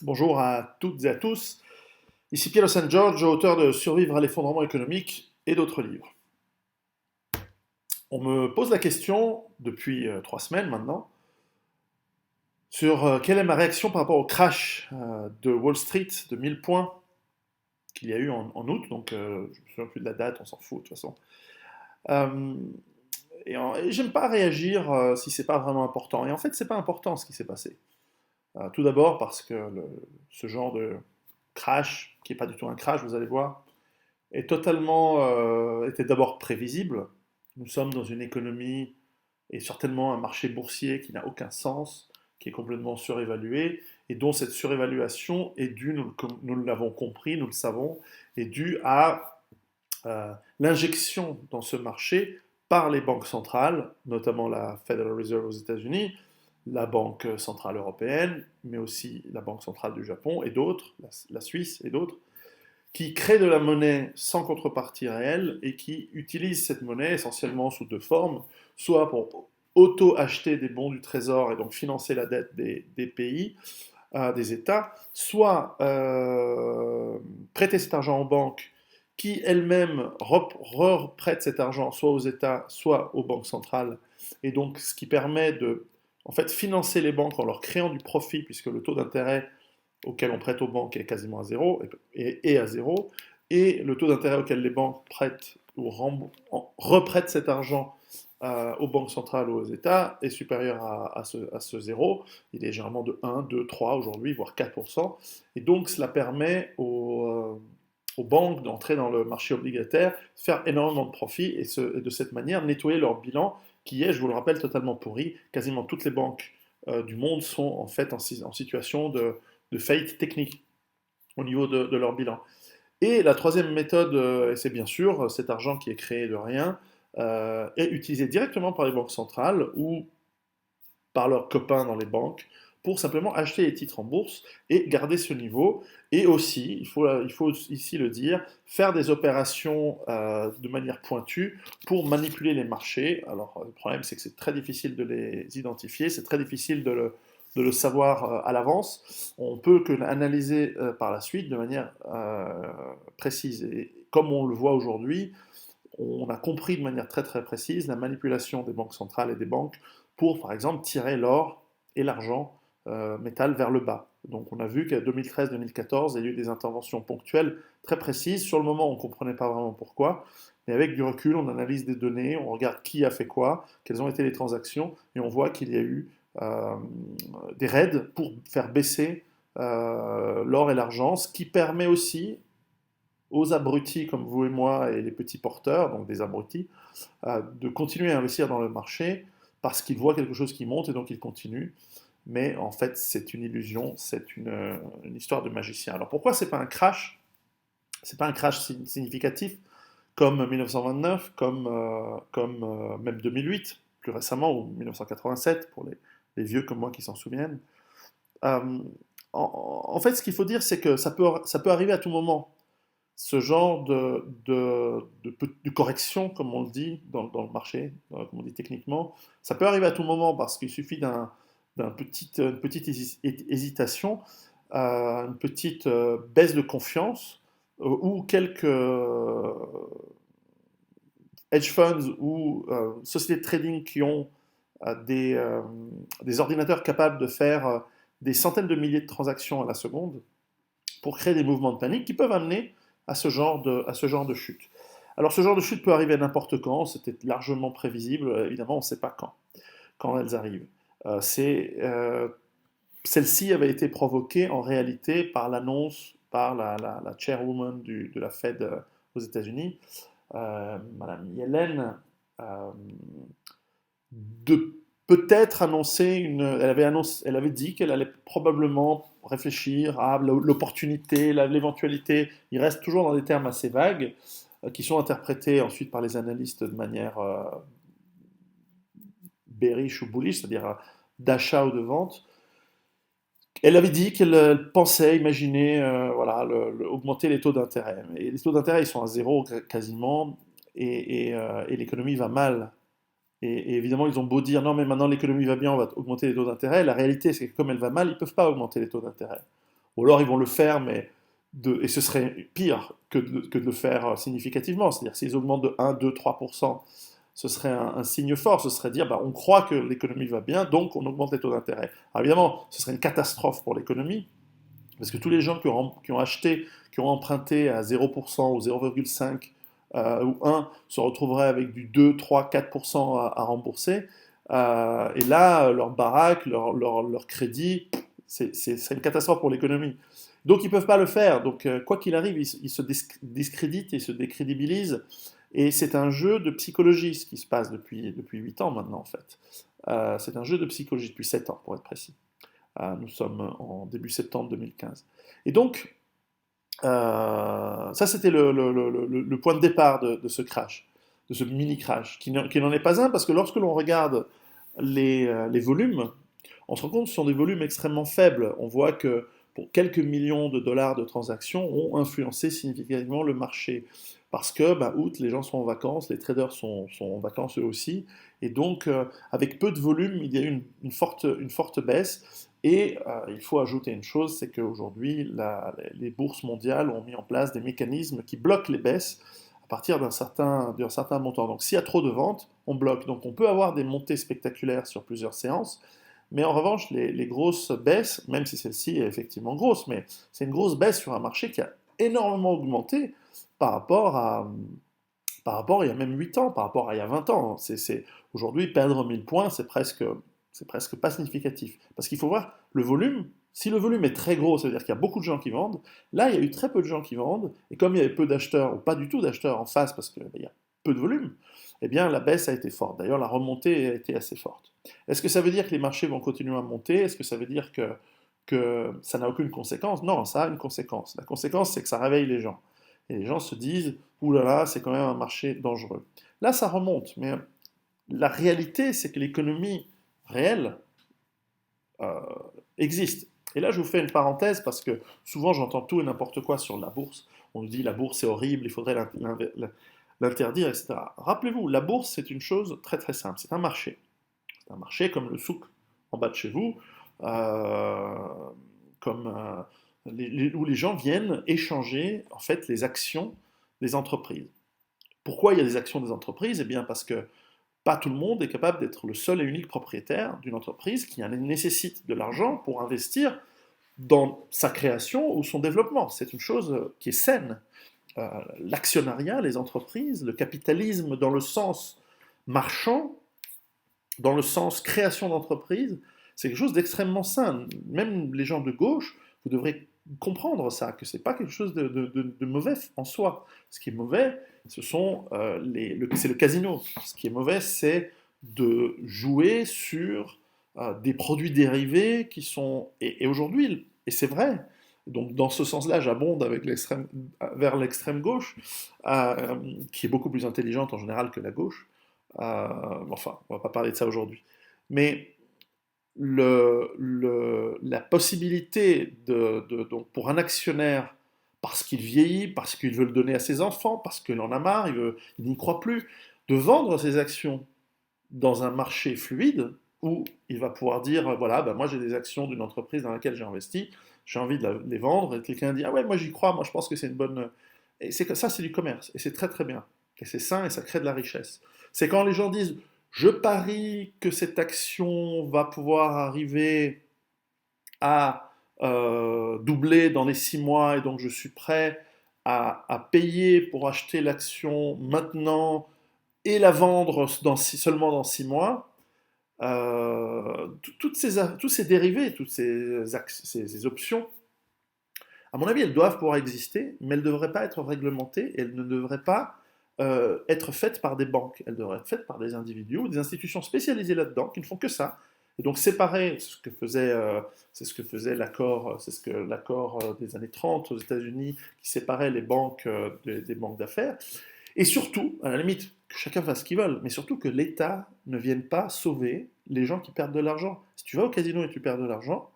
Bonjour à toutes et à tous. Ici Piero San Giorgio, auteur de Survivre à l'effondrement économique et d'autres livres. On me pose la question depuis 3 semaines maintenant sur quelle est ma réaction par rapport au crash de Wall Street de 1000 points qu'il y a eu en août, donc je ne me souviens plus de la date, on s'en fout de toute façon. Euh, et j'aime pas réagir si c'est pas vraiment important. Et en fait, c'est pas important ce qui s'est passé. Tout d'abord parce que ce genre de crash, qui n'est pas du tout un crash, vous allez voir, était d'abord prévisible. Nous sommes dans une économie et certainement un marché boursier qui n'a aucun sens, qui est complètement surévalué, et dont cette surévaluation est due, nous l'avons compris, nous le savons, est due à l'injection dans ce marché par les banques centrales, notamment la Federal Reserve aux États-Unis, la Banque centrale européenne, mais aussi la Banque centrale du Japon et d'autres, la Suisse et d'autres, qui créent de la monnaie sans contrepartie réelle et qui utilisent cette monnaie essentiellement sous deux formes, soit pour auto-acheter des bons du trésor et donc financer la dette des pays, des États, soit prêter cet argent aux banques qui elles-mêmes reprêtent cet argent soit aux États, soit aux banques centrales, et donc ce qui permet de en fait, financer les banques en leur créant du profit, puisque le taux d'intérêt auquel on prête aux banques est quasiment à zéro, et à zéro, et le taux d'intérêt auquel les banques prêtent ou reprêtent cet argent aux banques centrales ou aux États est supérieur à ce zéro. Il est généralement de 1, 2, 3 aujourd'hui, voire 4%. Et donc cela permet aux banques d'entrer dans le marché obligataire, faire énormément de profits et de cette manière nettoyer leur bilan qui est, je vous le rappelle, totalement pourri. Quasiment toutes les banques du monde sont en fait en situation de faillite technique au niveau de leur bilan. Et la troisième méthode, c'est bien sûr cet argent qui est créé de rien, est utilisé directement par les banques centrales ou par leurs copains dans les banques pour simplement acheter les titres en bourse et garder ce niveau. Et aussi, il faut ici le dire, faire des opérations de manière pointue pour manipuler les marchés. Alors, le problème, c'est que c'est très difficile de les identifier, c'est très difficile de le savoir à l'avance. On peut que l'analyser par la suite de manière précise. Et comme on le voit aujourd'hui, on a compris de manière très très précise la manipulation des banques centrales et des banques pour, par exemple, tirer l'or et l'argent métal vers le bas. Donc on a vu qu'à 2013-2014, il y a eu des interventions ponctuelles très précises. Sur le moment, on ne comprenait pas vraiment pourquoi, mais avec du recul, on analyse des données, on regarde qui a fait quoi, quelles ont été les transactions, et on voit qu'il y a eu euh, des raids pour faire baisser l'or et l'argent, ce qui permet aussi aux abrutis comme vous et moi et les petits porteurs, donc des abrutis, de continuer à investir dans le marché parce qu'ils voient quelque chose qui monte et donc ils continuent. Mais en fait, c'est une illusion, c'est une histoire de magicien. Alors pourquoi c'est pas un crash? C'est pas un crash significatif comme 1929, comme même 2008, plus récemment, ou 1987 pour les vieux comme moi qui s'en souviennent. Euh, en fait, ce qu'il faut dire, c'est que ça peut arriver à tout moment ce genre de correction, comme on le dit dans le marché, comme on dit techniquement, ça peut arriver à tout moment parce qu'il suffit une petite hésitation, une petite baisse de confiance, ou quelques hedge funds ou sociétés de trading qui ont des ordinateurs capables de faire des centaines de milliers de transactions à la seconde pour créer des mouvements de panique qui peuvent amener à ce genre de chute. Alors ce genre de chute peut arriver à n'importe quand, c'était largement prévisible, évidemment on ne sait pas quand elles arrivent. Celle-ci avait été provoquée en réalité par l'annonce par la chairwoman de la Fed aux États-Unis, Madame Yellen, euh, de peut-être annoncer elle avait dit qu'elle allait probablement réfléchir à l'opportunité, l'éventualité. Il reste toujours dans des termes assez vagues qui sont interprétés ensuite par les analystes de manière bearish ou bullish, c'est-à-dire d'achat ou de vente. Elle avait dit qu'elle pensait, imaginait, voilà, augmenter les taux d'intérêt. Et les taux d'intérêt, ils sont à zéro quasiment, et l'économie va mal. Et évidemment, ils ont beau dire non, mais maintenant l'économie va bien, on va augmenter les taux d'intérêt. La réalité, c'est que comme elle va mal, ils ne peuvent pas augmenter les taux d'intérêt. Ou alors ils vont le faire, mais et ce serait pire que de le faire significativement. C'est-à-dire s'ils augmentent de 1, 2, 3%, ce serait un signe fort. Ce serait dire, bah, on croit que l'économie va bien, donc on augmente les taux d'intérêt. Alors évidemment, ce serait une catastrophe pour l'économie, parce que tous les gens qui ont acheté, qui ont emprunté à 0% ou 0,5 ou 1 se retrouveraient avec du 2, 3, 4% à rembourser. Et là, leur baraque, leur crédit, c'est une catastrophe pour l'économie. Donc ils ne peuvent pas le faire. Donc quoi qu'il arrive, ils se discréditent, ils se décrédibilisent. Et c'est un jeu de psychologie, ce qui se passe depuis 8 ans maintenant, en fait. C'est un jeu de psychologie depuis 7 ans, pour être précis. Nous sommes en début septembre 2015. Et donc, ça c'était le point de départ de ce crash, de ce mini-crash, qui n'en est pas un, parce que lorsque l'on regarde les volumes, on se rend compte que ce sont des volumes extrêmement faibles. On voit que pour quelques millions de dollars de transactions ont influencé significativement le marché. Parce que, bah, août, les gens sont en vacances, les traders sont en vacances eux aussi, et donc avec peu de volume, il y a eu une forte baisse. Et il faut ajouter une chose, c'est qu'aujourd'hui, les bourses mondiales ont mis en place des mécanismes qui bloquent les baisses à partir d'un certain montant. Donc s'il y a trop de ventes, on bloque. Donc on peut avoir des montées spectaculaires sur plusieurs séances, mais en revanche, les grosses baisses, même si celle-ci est effectivement grosse, mais c'est une grosse baisse sur un marché qui a énormément augmenté par rapport à il y a même 8 ans, par rapport à il y a 20 ans. Aujourd'hui, perdre 1000 points, c'est presque pas significatif. Parce qu'il faut voir le volume. Si le volume est très gros, ça veut dire qu'il y a beaucoup de gens qui vendent. Là, il y a eu très peu de gens qui vendent. Et comme il y avait peu d'acheteurs, ou pas du tout d'acheteurs en face, parce qu'il y a peu de volume, eh bien, la baisse a été forte. D'ailleurs, la remontée a été assez forte. Est-ce que ça veut dire que les marchés vont continuer à monter? Est-ce que ça veut dire que ça n'a aucune conséquence? Non, ça a une conséquence. La conséquence, c'est que ça réveille les gens. Et les gens se disent, ouh là là, c'est quand même un marché dangereux. Là, ça remonte, mais la réalité, c'est que l'économie réelle euh, existe. Et là, je vous fais une parenthèse parce que souvent j'entends tout et n'importe quoi sur la bourse. On nous dit la bourse c'est horrible, il faudrait l'interdire, etc. Rappelez-vous, la bourse c'est une chose très très simple. C'est un marché. C'est un marché comme le souk en bas de chez vous, euh, comme où les gens viennent échanger en fait les actions des entreprises. Pourquoi il y a des actions des entreprises? Eh bien parce que pas tout le monde est capable d'être le seul et unique propriétaire d'une entreprise qui nécessite de l'argent pour investir dans sa création ou son développement. C'est une chose qui est saine. L'actionnariat, les entreprises, le capitalisme dans le sens marchand, dans le sens création d'entreprise, c'est quelque chose d'extrêmement sain. Même les gens de gauche, vous devrez comprendre ça, que c'est pas quelque chose de mauvais en soi. Ce qui est mauvais, c'est le casino. Ce qui est mauvais, c'est de jouer sur des produits dérivés qui sont... Et aujourd'hui, et c'est vrai, donc dans ce sens-là, j'abonde vers l'extrême gauche, qui est beaucoup plus intelligente en général que la gauche. Enfin, on va pas parler de ça aujourd'hui. Mais la possibilité donc pour un actionnaire, parce qu'il vieillit, parce qu'il veut le donner à ses enfants, parce qu'il en a marre, il n'y croit plus, de vendre ses actions dans un marché fluide où il va pouvoir dire, voilà, ben moi j'ai des actions d'une entreprise dans laquelle j'ai investi, j'ai envie de les vendre, et quelqu'un dit, ah ouais, moi j'y crois, moi je pense que c'est une bonne... Et ça, c'est du commerce, et c'est très très bien, et c'est sain, et ça crée de la richesse. C'est quand les gens disent, je parie que cette action va pouvoir arriver à doubler dans les 6 mois et donc je suis prêt à payer pour acheter l'action maintenant et la vendre seulement dans 6 mois. Tous ces dérivés, toutes ces options, à mon avis, elles doivent pouvoir exister, mais elles ne devraient pas être réglementées et elles ne devraient pas être faites par des banques. Elles devraient être faites par des individus ou des institutions spécialisées là-dedans qui ne font que ça. Et donc séparer, c'est ce que faisait l'accord, c'est ce que l'accord des années 30 aux États-Unis qui séparait les banques des banques d'affaires. Et surtout, à la limite, que chacun fasse ce qu'il veut, mais surtout que l'État ne vienne pas sauver les gens qui perdent de l'argent. Si tu vas au casino et tu perds de l'argent,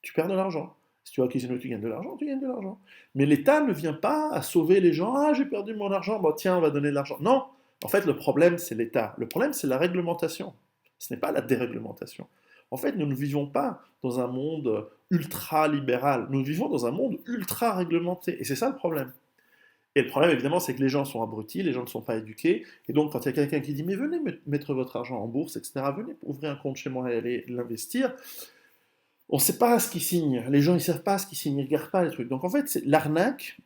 tu perds de l'argent. Si tu vas au casino et tu gagnes de l'argent, tu gagnes de l'argent. Mais l'État ne vient pas à sauver les gens. Ah, j'ai perdu mon argent, bon, tiens, on va donner de l'argent. Non, en fait, le problème, c'est l'État. Le problème, c'est la réglementation. Ce n'est pas la déréglementation. En fait, nous ne vivons pas dans un monde ultra-libéral, nous vivons dans un monde ultra-réglementé. Et c'est ça le problème. Et le problème, évidemment, c'est que les gens sont abrutis, les gens ne sont pas éduqués. Et donc, quand il y a quelqu'un qui dit, mais venez mettre votre argent en bourse, etc., venez ouvrir un compte chez moi et aller l'investir, on ne sait pas ce qu'ils signent. Les gens, ils ne savent pas ce qu'ils signent, ils ne regardent pas les trucs. Donc, en fait, l'arnaque,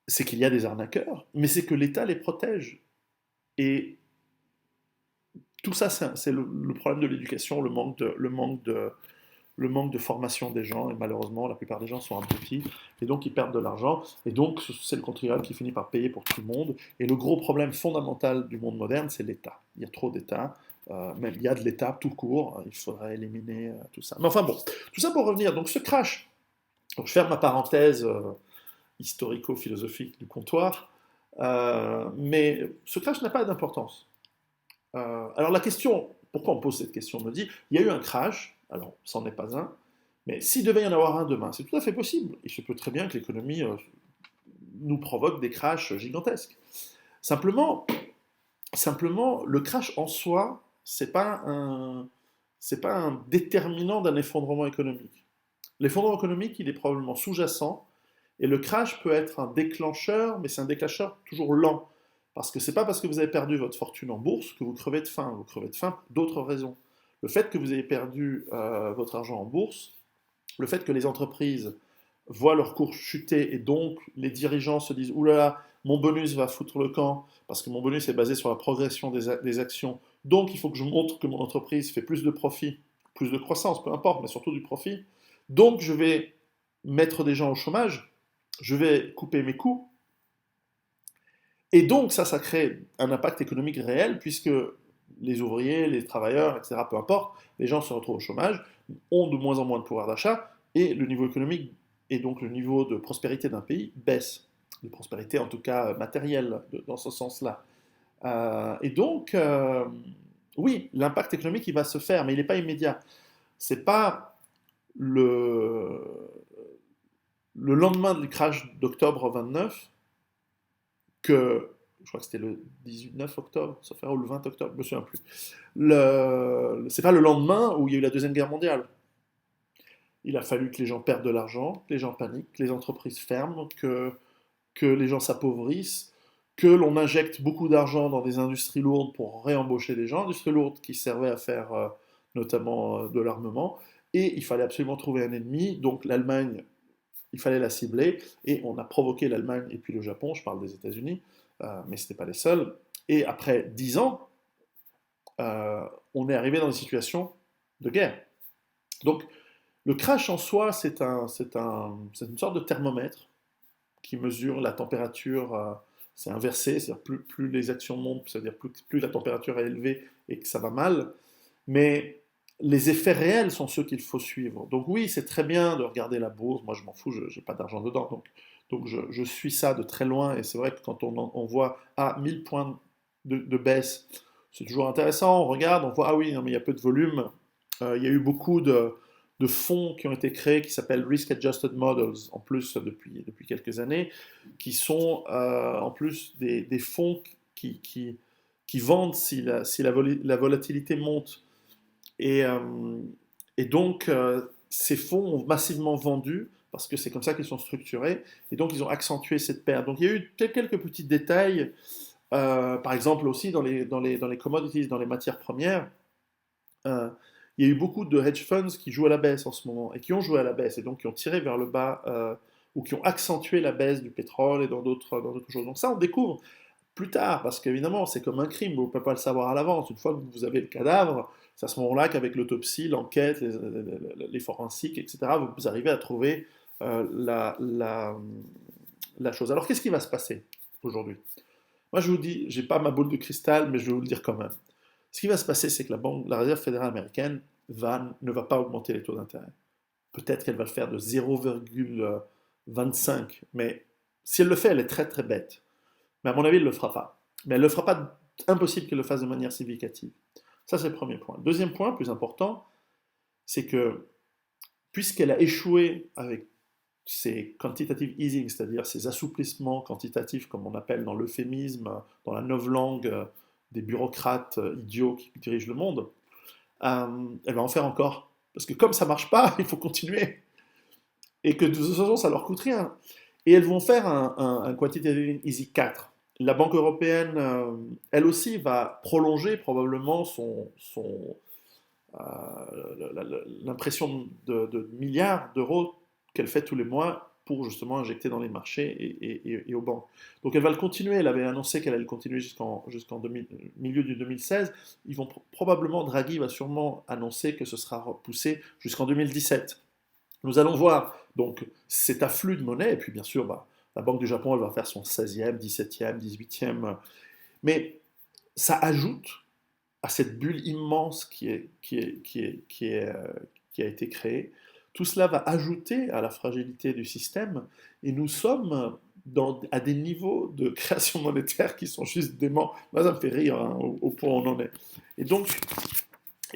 c'est qu'il y a des arnaqueurs, mais c'est que l'État les protège. Et tout ça, c'est le problème de l'éducation, le manque de formation des gens, et malheureusement, la plupart des gens sont abrutis, et donc ils perdent de l'argent, et donc c'est le contribuable qui finit par payer pour tout le monde. Et le gros problème fondamental du monde moderne, c'est l'État. Il y a trop d'État, même il y a de l'État tout court, il faudrait éliminer tout ça. Mais enfin bon, tout ça pour revenir, donc ce crash, donc je ferme ma parenthèse historico-philosophique du comptoir, mais ce crash n'a pas d'importance. Alors la question, pourquoi on pose cette question, on me dit, il y a eu un crash, alors c'en est pas un, mais s'il devait y en avoir un demain, c'est tout à fait possible. Il se peut très bien que l'économie nous provoque des crashs gigantesques. Simplement, le crash en soi, c'est pas un déterminant d'un effondrement économique. L'effondrement économique, il est probablement sous-jacent, et le crash peut être un déclencheur, mais c'est un déclencheur toujours lent. Parce que c'est pas parce que vous avez perdu votre fortune en bourse que vous crevez de faim. Vous crevez de faim pour d'autres raisons. Le fait que vous ayez perdu votre argent en bourse, le fait que les entreprises voient leur cours chuter et donc les dirigeants se disent oulala, mon bonus va foutre le camp parce que mon bonus est basé sur la progression des actions. Donc il faut que je montre que mon entreprise fait plus de profit, plus de croissance, peu importe, mais surtout du profit. Donc je vais mettre des gens au chômage, je vais couper mes coûts. Et donc ça crée un impact économique réel puisque les ouvriers, les travailleurs, etc., peu importe, les gens se retrouvent au chômage, ont de moins en moins de pouvoir d'achat, et le niveau économique et donc le niveau de prospérité d'un pays baisse. De prospérité en tout cas matérielle, dans ce sens-là. Et donc, oui, l'impact économique, il va se faire, mais il n'est pas immédiat. C'est pas le, le lendemain du crash d'octobre 29 que je crois que c'était le 19 octobre, ça fait ou le 20 octobre, je me souviens plus. C'est pas le lendemain où il y a eu la Deuxième Guerre mondiale. Il a fallu que les gens perdent de l'argent, que les gens paniquent, que les entreprises ferment, que les gens s'appauvrissent, que l'on injecte beaucoup d'argent dans des industries lourdes pour réembaucher des gens, industries lourdes qui servaient à faire notamment de l'armement, et il fallait absolument trouver un ennemi, donc l'Allemagne, il fallait la cibler, et on a provoqué l'Allemagne et puis le Japon, je parle des États-Unis, mais ce n'était pas les seuls. Et après 10 ans, on est arrivé dans une situation de guerre. Donc le crash en soi, c'est une sorte de thermomètre qui mesure la température, c'est inversé, c'est-à-dire plus les actions montent, c'est-à-dire plus la température est élevée et que ça va mal. Mais les effets réels sont ceux qu'il faut suivre. Donc oui, c'est très bien de regarder la bourse, moi je m'en fous, je n'ai pas d'argent dedans, donc je suis ça de très loin, et c'est vrai que quand on voit 1000 points de baisse, c'est toujours intéressant, on regarde, on voit, ah oui, non, mais il y a peu de volume, il y a eu beaucoup de fonds qui ont été créés qui s'appellent Risk Adjusted Models, en plus depuis quelques années, qui sont en plus des fonds qui vendent si la volatilité monte. Et, euh, et donc, ces fonds ont massivement vendu, parce que c'est comme ça qu'ils sont structurés, et donc ils ont accentué cette perte. Donc il y a eu quelques petits détails, par exemple aussi dans les commodities, dans les matières premières, euh, il y a eu beaucoup de hedge funds qui jouent à la baisse en ce moment, et qui ont joué à la baisse, et donc qui ont tiré vers le bas, ou qui ont accentué la baisse du pétrole et dans d'autres choses. Donc ça, on découvre plus tard, parce qu'évidemment, c'est comme un crime, vous ne pouvez pas le savoir à l'avance. Une fois que vous avez le cadavre, c'est à ce moment-là qu'avec l'autopsie, l'enquête, les forensiques, etc., vous arrivez à trouver la chose. Alors, qu'est-ce qui va se passer aujourd'hui? Moi, je vous dis, j'ai pas ma boule de cristal, mais je vais vous le dire quand même. Ce qui va se passer, c'est que la Réserve fédérale américaine ne va pas augmenter les taux d'intérêt. Peut-être qu'elle va le faire de 0,25, mais si elle le fait, elle est très très bête. Mais à mon avis, elle ne le fera pas. Mais elle ne le fera pas, impossible qu'elle le fasse de manière significative. Ça, c'est le premier point. Deuxième point, plus important, c'est que puisqu'elle a échoué avec ces quantitative easing, c'est-à-dire ces assouplissements quantitatifs, comme on appelle dans l'euphémisme, dans la novlangue des bureaucrates idiots qui dirigent le monde, elle va en faire encore. Parce que comme ça marche pas, il faut continuer. Et que de toute façon, ça leur coûte rien. Et elles vont faire un quantitative easy 4. La Banque européenne, elle aussi, va prolonger probablement l'impression de milliards d'euros qu'elle fait tous les mois pour justement injecter dans les marchés et aux banques. Donc elle va le continuer, elle avait annoncé qu'elle allait le continuer jusqu'en milieu du 2016. Ils vont probablement, Draghi va sûrement annoncer que ce sera repoussé jusqu'en 2017. Nous allons voir donc cet afflux de monnaie, et puis bien sûr, bah, la Banque du Japon, elle va faire son 16e, 17e, 18e, mais ça ajoute à cette bulle immense qui a été créée. Tout cela va ajouter à la fragilité du système, et nous sommes à des niveaux de création monétaire qui sont juste déments. Moi, ça me fait rire hein, au point où on en est. Et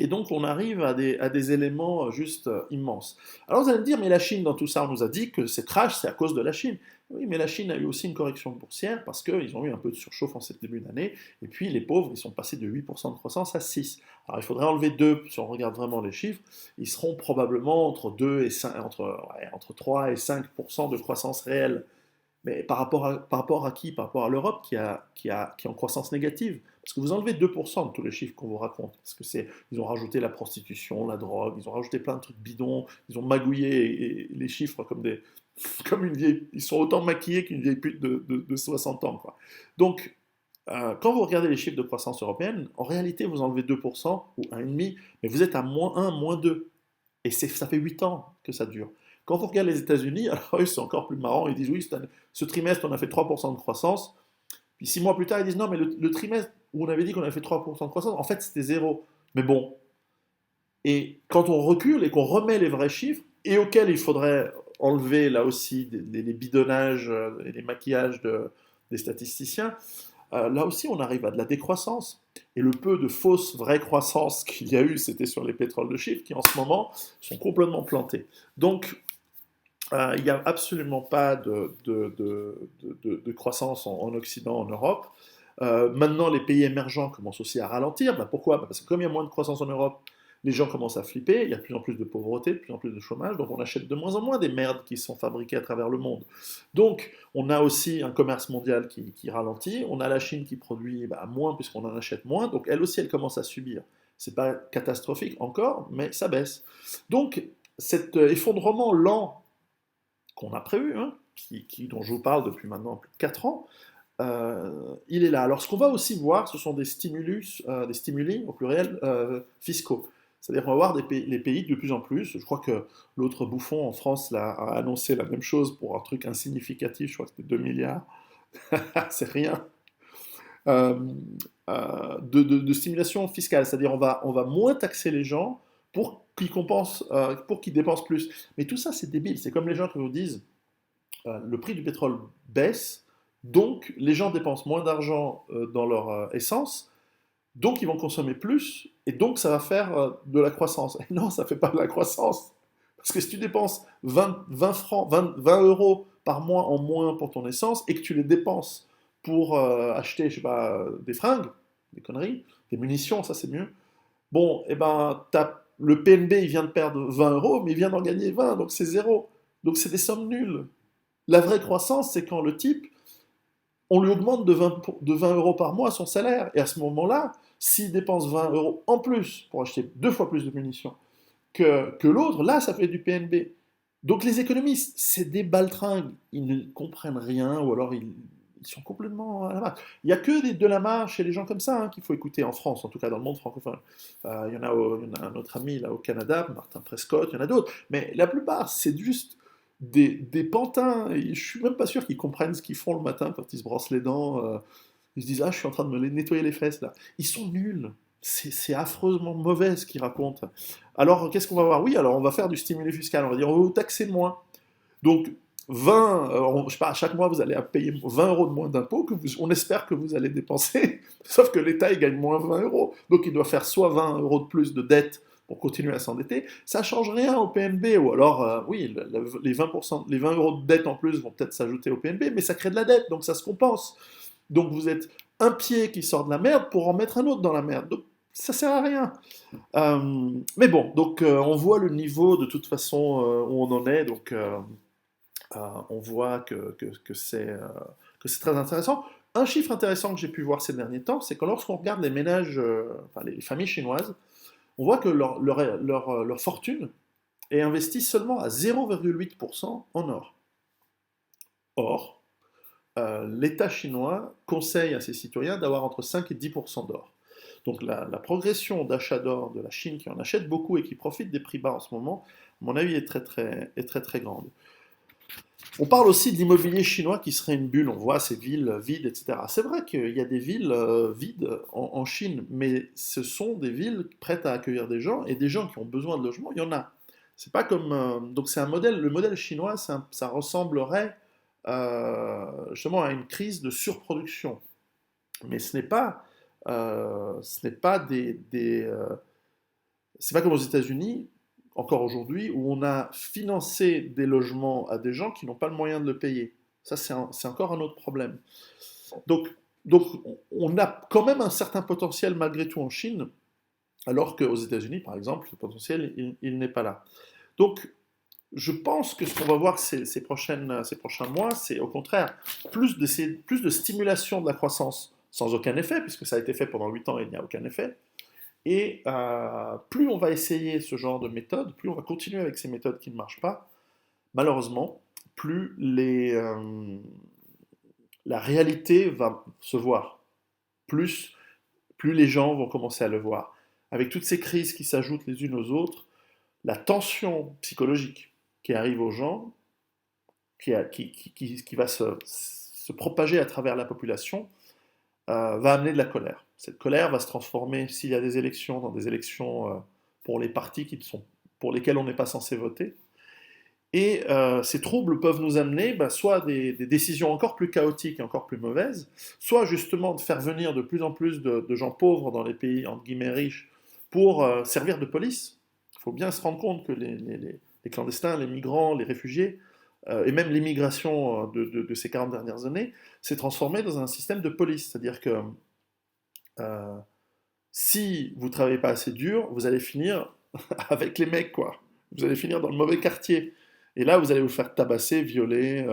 donc, on arrive à des éléments juste immenses. Alors vous allez me dire, mais la Chine, dans tout ça, on nous a dit que ces crash, c'est à cause de la Chine. Oui, mais la Chine a eu aussi une correction boursière parce qu'ils ont eu un peu de surchauffe en ce début d'année. Et puis les pauvres, ils sont passés de 8% de croissance à 6. Alors il faudrait enlever 2, si on regarde vraiment les chiffres, ils seront probablement entre 2 et 5, entre 3 et 5% de croissance réelle. Mais par rapport à qui? Par rapport à l'Europe qui est en croissance négative. Parce que vous enlevez 2% de tous les chiffres qu'on vous raconte. Parce que ils ont rajouté la prostitution, la drogue, ils ont rajouté plein de trucs bidons, ils ont magouillé les chiffres comme une vieille. Ils sont autant maquillés qu'une vieille pute de 60 ans, quoi. Donc, quand vous regardez les chiffres de croissance européenne, en réalité, vous enlevez 2% ou 1,5%, mais vous êtes à -1, -2. Et ça fait 8 ans que ça dure. Quand vous regardez les États-Unis, alors eux, c'est encore plus marrant. Ils disent oui, ce trimestre, on a fait 3% de croissance. Puis 6 mois plus tard, ils disent non, mais le trimestre où on avait dit qu'on avait fait 3% de croissance, en fait, c'était zéro. Mais bon. Et quand on recule et qu'on remet les vrais chiffres, et auxquels il faudrait enlever là aussi les bidonnages et les maquillages des statisticiens, là aussi, on arrive à de la décroissance. Et le peu de fausses vraies croissances qu'il y a eu, c'était sur les pétroles de schiste, qui en ce moment sont complètement plantés. Donc, il n'y a absolument pas de croissance en Occident, en Europe. Maintenant, les pays émergents commencent aussi à ralentir. Ben, pourquoi? Parce que comme il y a moins de croissance en Europe, les gens commencent à flipper, il y a de plus en plus de pauvreté, de plus en plus de chômage, donc on achète de moins en moins des merdes qui sont fabriquées à travers le monde. Donc on a aussi un commerce mondial qui ralentit, on a la Chine qui produit moins puisqu'on en achète moins, donc elle aussi elle commence à subir. C'est pas catastrophique encore, mais ça baisse. Donc cet effondrement lent qu'on a prévu, hein, dont je vous parle depuis maintenant plus de 4 ans, il est là. Alors ce qu'on va aussi voir, ce sont des stimuli au pluriel fiscaux. C'est-à-dire qu'on va voir les pays de plus en plus. Je crois que l'autre bouffon en France a annoncé la même chose pour un truc insignificatif, je crois que c'était 2 milliards. C'est rien. Euh, de stimulation fiscale. C'est-à-dire on va moins taxer les gens pour qu'ils dépensent plus. Mais tout ça, c'est débile. C'est comme les gens qui vous disent le prix du pétrole baisse, donc les gens dépensent moins d'argent dans leur essence, donc ils vont consommer plus, et donc ça va faire de la croissance. Et non, ça ne fait pas de la croissance. Parce que si tu dépenses 20 francs, 20 euros par mois en moins pour ton essence, et que tu les dépenses pour acheter, je sais pas, des fringues, des conneries, des munitions, ça c'est mieux. Bon, et ben, le PNB, il vient de perdre 20 euros, mais il vient d'en gagner 20, donc c'est zéro. Donc c'est des sommes nulles. La vraie croissance, c'est quand le type, on lui augmente de 20 euros par mois son salaire. Et à ce moment-là, s'il dépense 20 euros en plus pour acheter 2 fois plus de munitions que l'autre, là, ça fait du PNB. Donc les économistes, c'est des baltringues. Ils ne comprennent rien, ou alors ils sont complètement à la marge. Il n'y a que de la marge chez les gens comme ça hein, qu'il faut écouter en France, en tout cas dans le monde francophone. Il y en a un autre ami là au Canada, Martin Prescott, il y en a d'autres. Mais la plupart, c'est juste des pantins. Et je suis même pas sûr qu'ils comprennent ce qu'ils font le matin quand ils se brossent les dents. Ils se disent, ah, je suis en train de me nettoyer les fesses là. Ils sont nuls. C'est affreusement mauvais ce qu'ils racontent. Alors, qu'est-ce qu'on va voir? Oui, alors on va faire du stimulus fiscal. On va dire, on va vous taxer moins. Donc, 20, je sais pas, à chaque mois, vous allez payer 20 euros de moins d'impôts on espère que vous allez dépenser. Sauf que l'État, il gagne moins 20 euros. Donc, il doit faire soit 20 euros de plus de dette pour continuer à s'endetter. Ça ne change rien au PNB. Ou alors, oui, les 20%, les 20 euros de dette en plus vont peut-être s'ajouter au PNB, mais ça crée de la dette, donc ça se compense. Donc, vous êtes un pied qui sort de la merde pour en mettre un autre dans la merde. Donc, ça sert à rien. Mais bon, donc on voit le niveau de toute façon où on en est, donc on voit que c'est très intéressant. Un chiffre intéressant que j'ai pu voir ces derniers temps, c'est que lorsqu'on regarde les ménages, enfin les familles chinoises, on voit que leur fortune est investie seulement à 0,8% en or. Or, l'État chinois conseille à ses citoyens d'avoir entre 5 et 10% d'or. Donc la progression d'achat d'or de la Chine, qui en achète beaucoup et qui profite des prix bas en ce moment, à mon avis, est très très grande. On parle aussi de l'immobilier chinois qui serait une bulle. On voit ces villes vides, etc. C'est vrai qu'il y a des villes vides en Chine, mais ce sont des villes prêtes à accueillir des gens et des gens qui ont besoin de logement, il y en a. C'est pas comme donc c'est un modèle. Le modèle chinois, ça ressemblerait justement à une crise de surproduction. Mais ce n'est pas c'est pas comme aux États-Unis, encore aujourd'hui, où on a financé des logements à des gens qui n'ont pas le moyen de le payer. Ça, c'est encore un autre problème. Donc, donc, on a quand même un certain potentiel malgré tout en Chine, alors qu'aux États-Unis, par exemple, ce potentiel, il n'est pas là. Donc, je pense que ce qu'on va voir ces prochains mois, c'est au contraire plus de stimulation de la croissance, sans aucun effet, puisque ça a été fait pendant 8 ans et il n'y a aucun effet. Et plus on va essayer ce genre de méthode, plus on va continuer avec ces méthodes qui ne marchent pas, malheureusement, plus la réalité va se voir. Plus, plus les gens vont commencer à le voir. Avec toutes ces crises qui s'ajoutent les unes aux autres, la tension psychologique qui arrive aux gens, qui va se propager à travers la population, va amener de la colère. Cette colère va se transformer, s'il y a des élections, dans des élections pour les partis pour lesquels on n'est pas censé voter. Et ces troubles peuvent nous amener soit des décisions encore plus chaotiques et encore plus mauvaises, soit justement de faire venir de plus en plus de gens pauvres dans les pays entre guillemets riches pour servir de police. Il faut bien se rendre compte que les clandestins, les migrants, les réfugiés, et même l'immigration de ces 40 dernières années, s'est transformée dans un système de police. C'est-à-dire que euh, si vous ne travaillez pas assez dur, vous allez finir avec les mecs, quoi. Vous allez finir dans le mauvais quartier. Et là, vous allez vous faire tabasser, violer.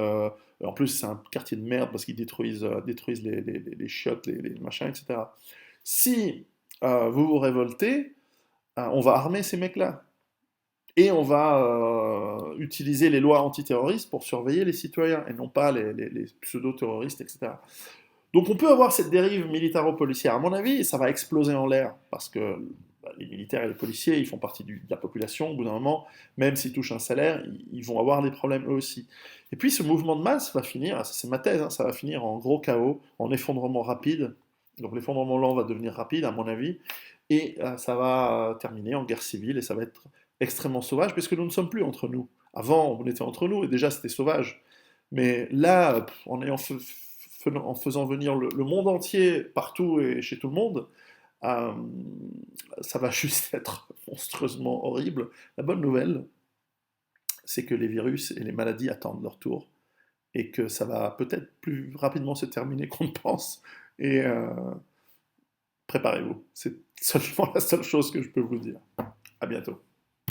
En plus, c'est un quartier de merde parce qu'ils détruisent les chiottes, les machins, etc. Si vous vous révoltez, on va armer ces mecs-là. Et on va utiliser les lois antiterroristes pour surveiller les citoyens et non pas les pseudo-terroristes, etc. Donc on peut avoir cette dérive militaro-policière. À mon avis, ça va exploser en l'air parce que les militaires et les policiers, ils font partie de la population. Au bout d'un moment, même s'ils touchent un salaire, ils vont avoir des problèmes eux aussi. Et puis ce mouvement de masse va finir, c'est ma thèse, hein, ça va finir en gros chaos, en effondrement rapide. Donc l'effondrement lent va devenir rapide, à mon avis, et ça va terminer en guerre civile et ça va être extrêmement sauvage parce que nous ne sommes plus entre nous. Avant, on était entre nous et déjà c'était sauvage. Mais là, en faisant venir le monde entier, partout et chez tout le monde, euh, ça va juste être monstrueusement horrible. La bonne nouvelle, c'est que les virus et les maladies attendent leur tour et que ça va peut-être plus rapidement se terminer qu'on ne pense. Et préparez-vous. C'est seulement la seule chose que je peux vous dire. À bientôt.